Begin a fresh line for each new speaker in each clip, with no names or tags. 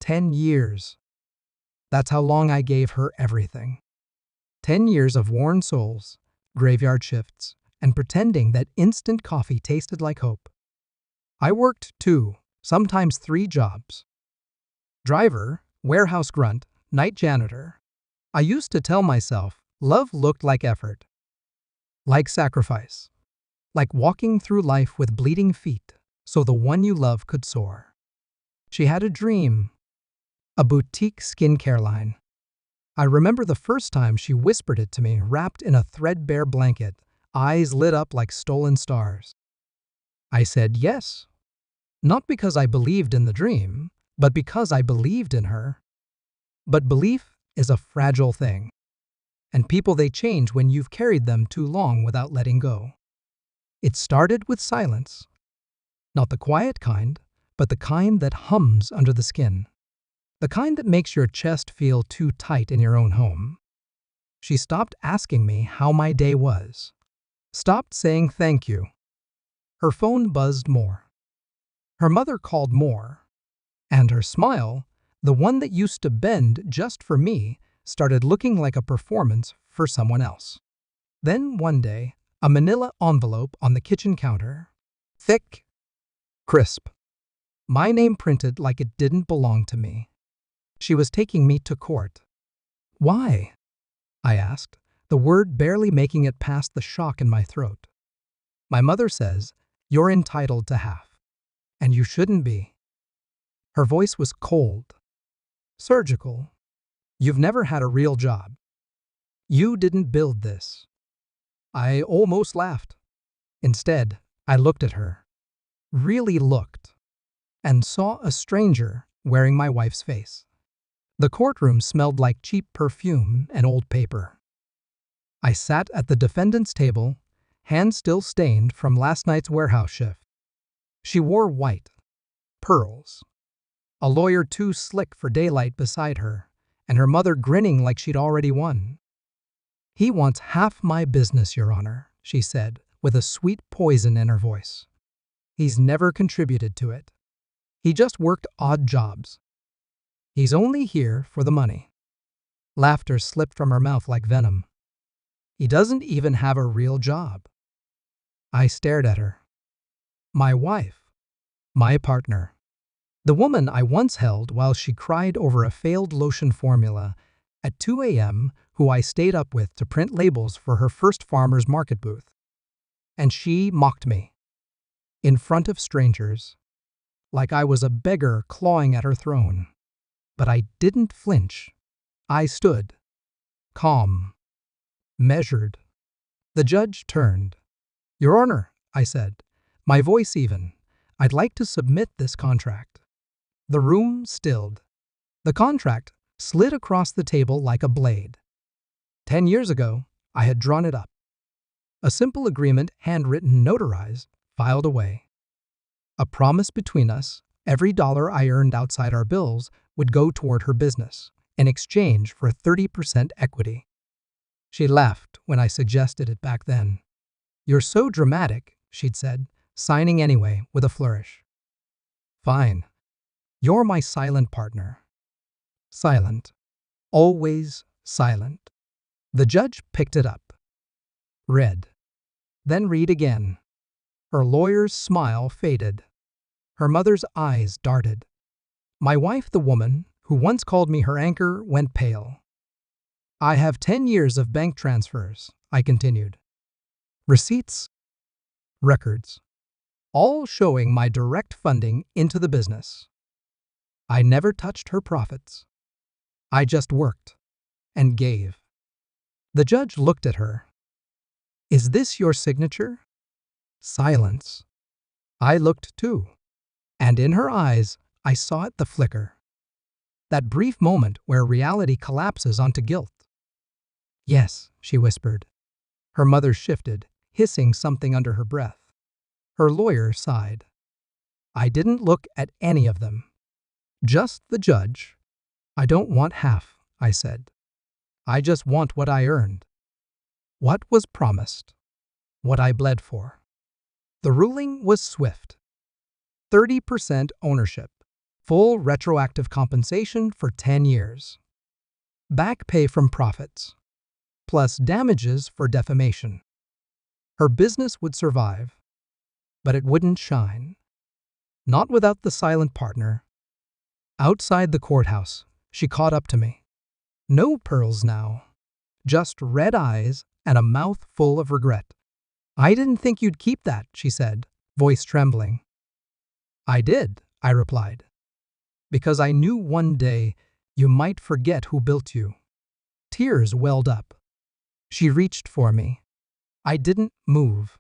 10 years. That's how long I gave her everything. 10 years of worn souls, graveyard shifts, and pretending that instant coffee tasted like hope. I worked 2, sometimes 3 jobs. Driver, warehouse grunt, night janitor. I used to tell myself love looked like effort, like sacrifice, like walking through life with bleeding feet so the one you love could soar. She had a dream, a boutique skincare line. I remember the first time she whispered it to me wrapped in a threadbare blanket, eyes lit up like stolen stars. I said yes, not because I believed in the dream, but because I believed in her. But belief is a fragile thing, and people they change when you've carried them too long without letting go. It started with silence, not the quiet kind, but the kind that hums under the skin, the kind that makes your chest feel too tight in your own home. She stopped asking me how my day was, stopped saying thank you. Her phone buzzed more. Her mother called more, and her smile, the one that used to bend just for me, started looking like a performance for someone else. Then one day, a manila envelope on the kitchen counter, thick, crisp, my name printed like it didn't belong to me. She was taking me to court. Why? I asked, the word barely making it past the shock in my throat. My mother says, you're entitled to half, and you shouldn't be. Her voice was cold, surgical. You've never had a real job. You didn't build this. I almost laughed. Instead, I looked at her, really looked, and saw a stranger wearing my wife's face. The courtroom smelled like cheap perfume and old paper. I sat at the defendant's table, hands still stained from last night's warehouse shift. She wore white, pearls, a lawyer too slick for daylight beside her, and her mother grinning like she'd already won. He wants half my business, Your Honor, she said, with a sweet poison in her voice. He's never contributed to it. He just worked odd jobs. He's only here for the money. Laughter slipped from her mouth like venom. He doesn't even have a real job. I stared at her. My wife. My partner. The woman I once held while she cried over a failed lotion formula at 2 a.m., who I stayed up with to print labels for her first farmer's market booth. And she mocked me. In front of strangers. Like I was a beggar clawing at her throne. But I didn't flinch. I stood. Calm. Measured. The judge turned. Your Honor, I said, my voice even, I'd like to submit this contract. The room stilled. The contract slid across the table like a blade. 10 years ago, I had drawn it up. A simple agreement, handwritten, notarized, filed away. A promise between us, every dollar I earned outside our bills would go toward her business, in exchange for 30% equity. She laughed when I suggested it back then. You're so dramatic, she'd said, signing anyway with a flourish. Fine. You're my silent partner. Silent. Always silent. The judge picked it up. Read. Then read again. Her lawyer's smile faded. Her mother's eyes darted. My wife, the woman who once called me her anchor, went pale. I have 10 years of bank transfers, I continued. Receipts, records, all showing my direct funding into the business. I never touched her profits. I just worked and gave. The judge looked at her. Is this your signature? Silence. I looked too, and in her eyes, I saw it, the flicker. That brief moment where reality collapses onto guilt. Yes, she whispered. Her mother shifted, hissing something under her breath. Her lawyer sighed. I didn't look at any of them. Just the judge. I don't want half, I said. I just want what I earned. What was promised. What I bled for. The ruling was swift. 30% ownership. Full retroactive compensation for 10 years. Back pay from profits, plus damages for defamation. Her business would survive, but it wouldn't shine. Not without the silent partner. Outside the courthouse, she caught up to me. No pearls now, just red eyes and a mouth full of regret. "I didn't think you'd keep that," she said, voice trembling. "I did," I replied, "because I knew one day you might forget who built you." Tears welled up. She reached for me. I didn't move.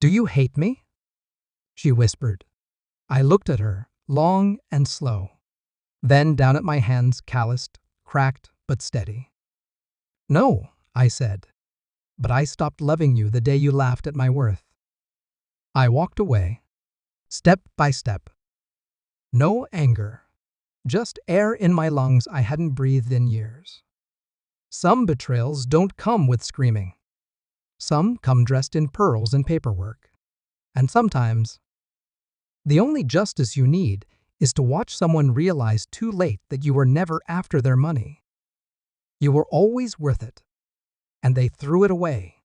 "Do you hate me?" she whispered. I looked at her, long and slow, then down at my hands, calloused, cracked, but steady. "No," I said, "but I stopped loving you the day you laughed at my worth." I walked away, step by step. No anger, just air in my lungs I hadn't breathed in years. Some betrayals don't come with screaming. Some come dressed in pearls and paperwork. And sometimes, the only justice you need is to watch someone realize too late that you were never after their money. You were always worth it, and they threw it away.